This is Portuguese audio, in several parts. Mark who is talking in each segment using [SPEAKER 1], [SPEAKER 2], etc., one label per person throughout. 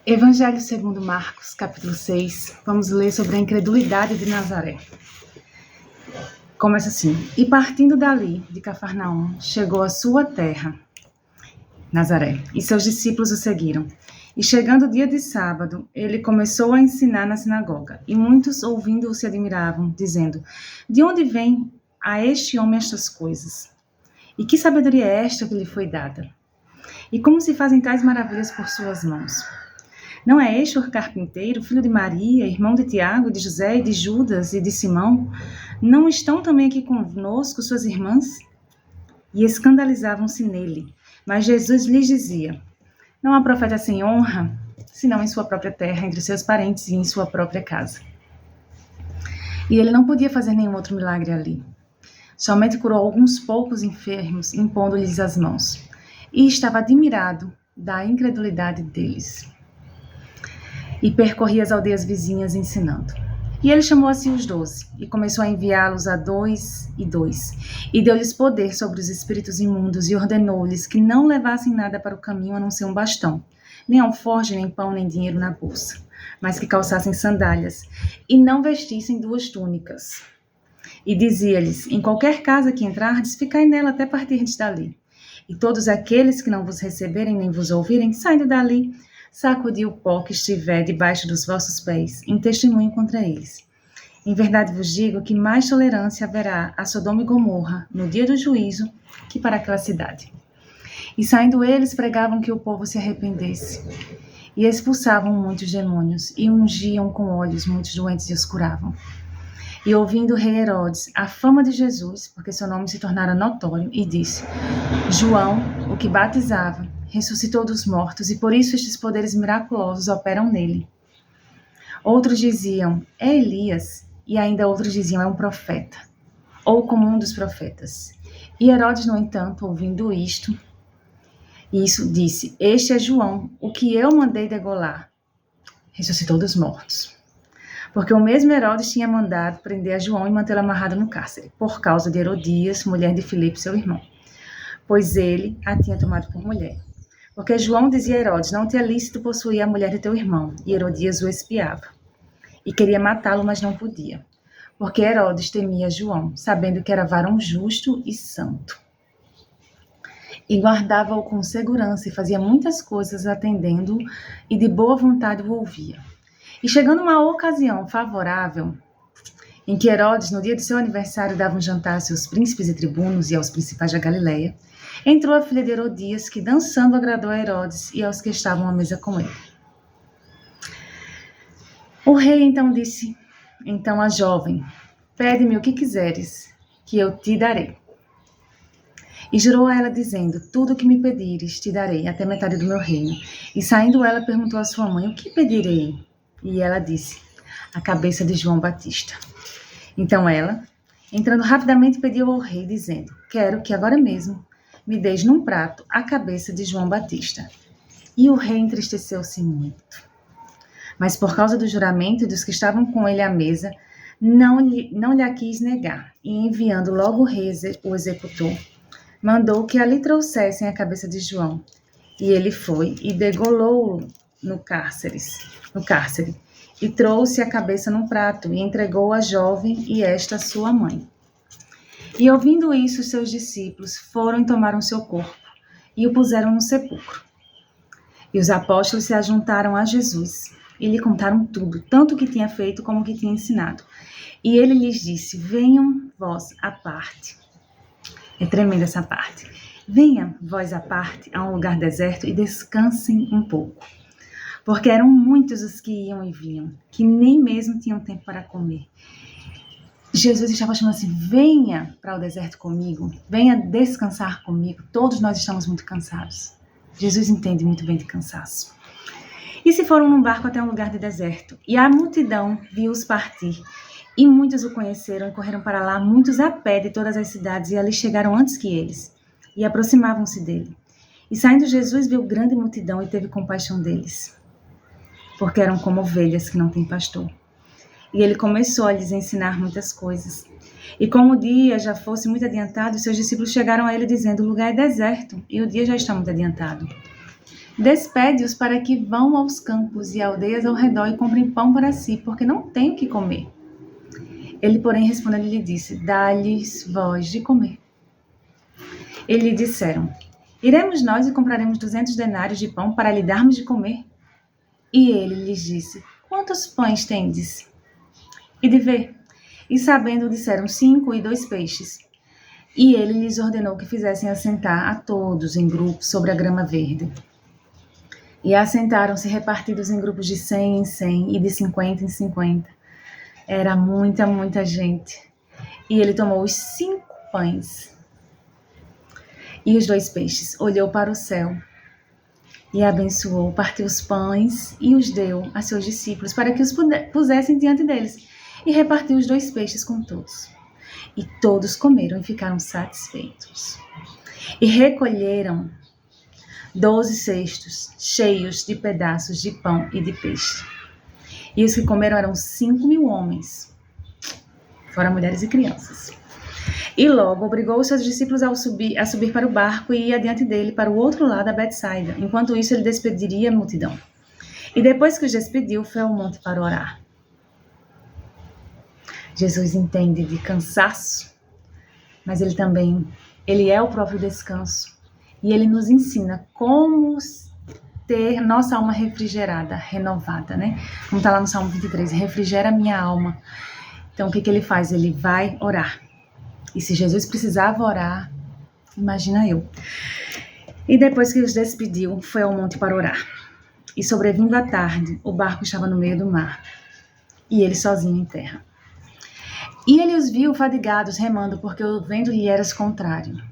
[SPEAKER 1] Evangelho segundo Marcos, capítulo 6, vamos ler sobre a incredulidade de Nazaré. Começa assim: E partindo dali, de Cafarnaum, chegou à sua terra, Nazaré, e seus discípulos o seguiram. E chegando o dia de sábado, ele começou a ensinar na sinagoga, e muitos ouvindo-o se admiravam, dizendo: De onde vem a este homem estas coisas? E que sabedoria é esta que lhe foi dada? E como se fazem tais maravilhas por suas mãos? Não é este o carpinteiro, filho de Maria, irmão de Tiago, de José, e de Judas e de Simão? Não estão também aqui conosco suas irmãs? E escandalizavam-se nele. Mas Jesus lhes dizia: Não há profeta sem honra, senão em sua própria terra, entre seus parentes e em sua própria casa. E ele não podia fazer nenhum outro milagre ali. Somente curou alguns poucos enfermos, impondo-lhes as mãos. E estava admirado da incredulidade deles. E percorria as aldeias vizinhas ensinando. E ele chamou assim os 12, e começou a enviá-los a 2 e 2, e deu-lhes poder sobre os espíritos imundos, e ordenou-lhes que não levassem nada para o caminho a não ser um bastão, nem alforje, nem pão, nem dinheiro na bolsa, mas que calçassem sandálias, e não vestissem 2 túnicas. E dizia-lhes: Em qualquer casa que entrardes, ficai nela até partirdes dali. E todos aqueles que não vos receberem nem vos ouvirem, saindo dali, sacudi o pó que estiver debaixo dos vossos pés, em testemunho contra eles. Em verdade vos digo que mais tolerância haverá a Sodoma e Gomorra no dia do juízo que para aquela cidade. E saindo eles, pregavam que o povo se arrependesse. E expulsavam muitos demônios, e ungiam com óleos muitos doentes e os curavam. E ouvindo o rei Herodes a fama de Jesus, porque seu nome se tornara notório, e disse: João, o que batizava, ressuscitou dos mortos, e por isso estes poderes miraculosos operam nele. Outros diziam: É Elias, e ainda outros diziam: É um profeta, ou como um dos profetas. E Herodes, no entanto, ouvindo isso, disse: Este é João, o que eu mandei degolar. Ressuscitou dos mortos. Porque o mesmo Herodes tinha mandado prender a João e mantê-lo amarrado no cárcere, por causa de Herodias, mulher de Filipe, seu irmão, pois ele a tinha tomado por mulher. Porque João dizia a Herodes: Não te é lícito possuir a mulher de teu irmão. E Herodias o espiava. E queria matá-lo, mas não podia. Porque Herodes temia João, sabendo que era varão justo e santo. E guardava-o com segurança e fazia muitas coisas atendendo-o, e de boa vontade o ouvia. E chegando uma ocasião favorável, em que Herodes, no dia de seu aniversário, dava um jantar a seus príncipes e tribunos e aos principais da Galileia, entrou a filha de Herodias, que dançando agradou a Herodes e aos que estavam à mesa com ele. O rei então disse à jovem: Pede-me o que quiseres, que eu te darei. E jurou a ela, dizendo: Tudo o que me pedires te darei, até metade do meu reino. E saindo ela, perguntou à sua mãe: O que pedirei? E ela disse: A cabeça de João Batista. Então ela, entrando rapidamente, pediu ao rei, dizendo: Quero que agora mesmo me deis num prato a cabeça de João Batista. E o rei entristeceu-se muito. Mas por causa do juramento e dos que estavam com ele à mesa, não lhe a quis negar. E enviando logo o rei o executor, mandou que ali trouxessem a cabeça de João. E ele foi e degolou-o no cárcere, e trouxe a cabeça num prato, e entregou a jovem e esta sua mãe. E ouvindo isso, seus discípulos foram e tomaram seu corpo, e o puseram no sepulcro. E os apóstolos se ajuntaram a Jesus, e lhe contaram tudo, tanto o que tinha feito como o que tinha ensinado. E ele lhes disse: Venham vós à parte. É tremenda essa parte. Venham vós à parte, a um lugar deserto, e descansem um pouco. Porque eram muitos os que iam e vinham, que nem mesmo tinham tempo para comer. Jesus estava chamando assim: venha para o deserto comigo, venha descansar comigo. Todos nós estamos muito cansados. Jesus entende muito bem de cansaço. E se foram num barco até um lugar de deserto, e a multidão viu-os partir, e muitos o conheceram e correram para lá, muitos a pé de todas as cidades, e ali chegaram antes que eles, e aproximavam-se dele. E saindo Jesus viu grande multidão e teve compaixão deles, porque eram como ovelhas que não têm pastor. E ele começou a lhes ensinar muitas coisas. E como o dia já fosse muito adiantado, seus discípulos chegaram a ele dizendo: o lugar é deserto, e o dia já está muito adiantado. Despede-os para que vão aos campos e aldeias ao redor e comprem pão para si, porque não têm o que comer. Ele, porém, respondendo, lhe disse: Dá-lhes vós de comer. Eles lhe disseram: Iremos nós e compraremos 200 denários de pão para lhe darmos de comer? E ele lhes disse: Quantos pães tendes? E de ver. E sabendo, disseram: 5 e 2 peixes. E ele lhes ordenou que fizessem assentar a todos em grupos sobre a grama verde. E assentaram-se repartidos em grupos de 100 em 100 e de 50 em 50. Era muita gente. E ele tomou os 5 pães e os 2 peixes, olhou para o céu e abençoou, partiu os pães e os deu a seus discípulos para que os pusessem diante deles. E repartiu os 2 peixes com todos. E todos comeram e ficaram satisfeitos. E recolheram 12 cestos cheios de pedaços de pão e de peixe. E os que comeram eram 5.000 homens, fora mulheres e crianças. E logo obrigou os seus discípulos a subir para o barco e ir adiante dele para o outro lado da Betsaida. Enquanto isso, ele despediria a multidão. E depois que os despediu, foi ao monte para orar. Jesus entende de cansaço, mas ele é o próprio descanso. E ele nos ensina como ter nossa alma refrigerada, renovada, né? Como está lá no Salmo 23, refrigera minha alma. Então, o que ele faz? Ele vai orar. E se Jesus precisava orar, imagina eu. E depois que os despediu, foi ao monte para orar. E sobrevindo a tarde, o barco estava no meio do mar, e ele sozinho em terra. E ele os viu fadigados, remando, porque o vento lhe era contrário.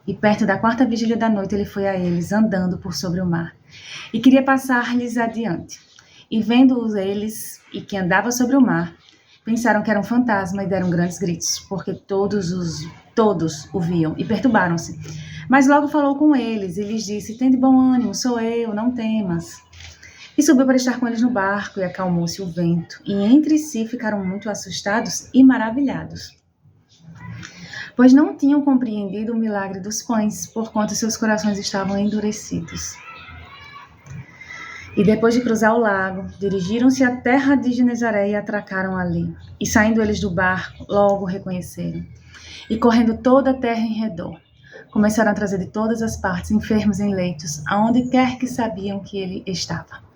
[SPEAKER 1] E perto da 4ª vigília da noite, ele foi a eles, andando por sobre o mar, e queria passar-lhes adiante. E vendo-os eles, e que andava sobre o mar, pensaram que era um fantasma e deram grandes gritos, porque todos o viam e perturbaram-se. Mas logo falou com eles e lhes disse: Tende bom ânimo, sou eu, não temas. E subiu para estar com eles no barco e acalmou-se o vento. E entre si ficaram muito assustados e maravilhados, pois não tinham compreendido o milagre dos pães, porquanto seus corações estavam endurecidos. E depois de cruzar o lago, dirigiram-se à terra de Genezaré e atracaram ali. E saindo eles do barco, logo o reconheceram. E correndo toda a terra em redor, começaram a trazer de todas as partes enfermos em leitos, aonde quer que sabiam que ele estava.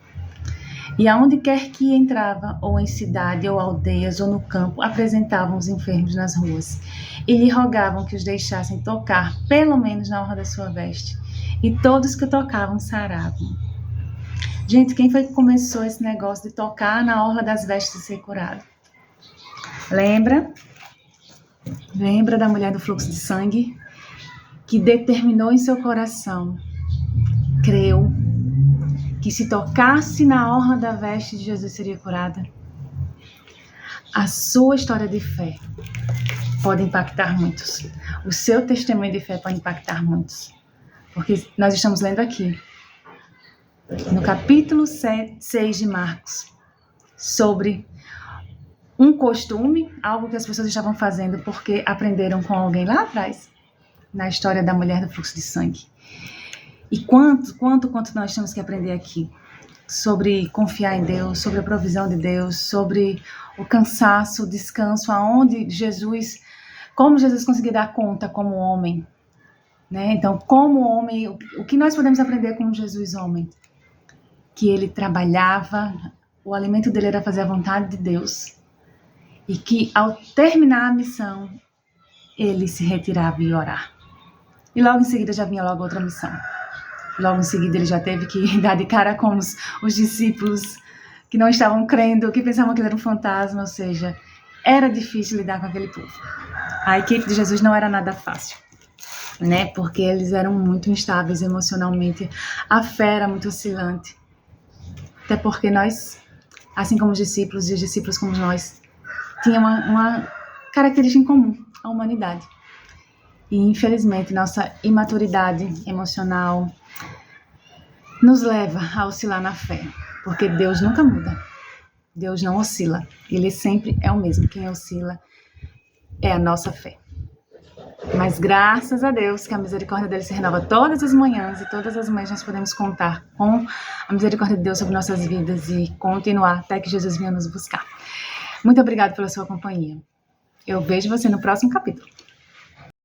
[SPEAKER 1] E aonde quer que entrava, ou em cidade, ou aldeias, ou no campo, apresentavam os enfermos nas ruas. E lhe rogavam que os deixassem tocar, pelo menos na orla da sua veste. E todos que tocavam saravam. Gente, quem foi que começou esse negócio de tocar na orla das vestes e ser curado? Lembra? Lembra da mulher do fluxo de sangue? Que determinou em seu coração, creu, que se tocasse na orla da veste de Jesus seria curada. A sua história de fé pode impactar muitos. O seu testemunho de fé pode impactar muitos. Porque nós estamos lendo aqui, no capítulo 6 de Marcos, sobre um costume, algo que as pessoas estavam fazendo porque aprenderam com alguém lá atrás, na história da mulher do fluxo de sangue. E quanto nós temos que aprender aqui sobre confiar em Deus, sobre a provisão de Deus, sobre o cansaço, o descanso, como Jesus conseguia dar conta como homem, né? Então, como homem, o que nós podemos aprender com Jesus homem? Que ele trabalhava, o alimento dele era fazer a vontade de Deus, e que ao terminar a missão, ele se retirava e orar. E logo em seguida já vinha logo outra missão. Logo em seguida ele já teve que dar de cara com os discípulos que não estavam crendo, que pensavam que ele era um fantasma, ou seja, era difícil lidar com aquele povo. A equipe de Jesus não era nada fácil, né? Porque eles eram muito instáveis emocionalmente, a fé era muito oscilante. Até porque nós, assim como os discípulos e os discípulos como nós, tinham uma característica em comum, a humanidade. E infelizmente nossa imaturidade emocional nos leva a oscilar na fé, porque Deus nunca muda, Deus não oscila, Ele sempre é o mesmo, quem oscila é a nossa fé. Mas graças a Deus que a misericórdia dele se renova todas as manhãs e todas as manhãs nós podemos contar com a misericórdia de Deus sobre nossas vidas e continuar até que Jesus venha nos buscar. Muito obrigada pela sua companhia. Eu vejo você no próximo capítulo.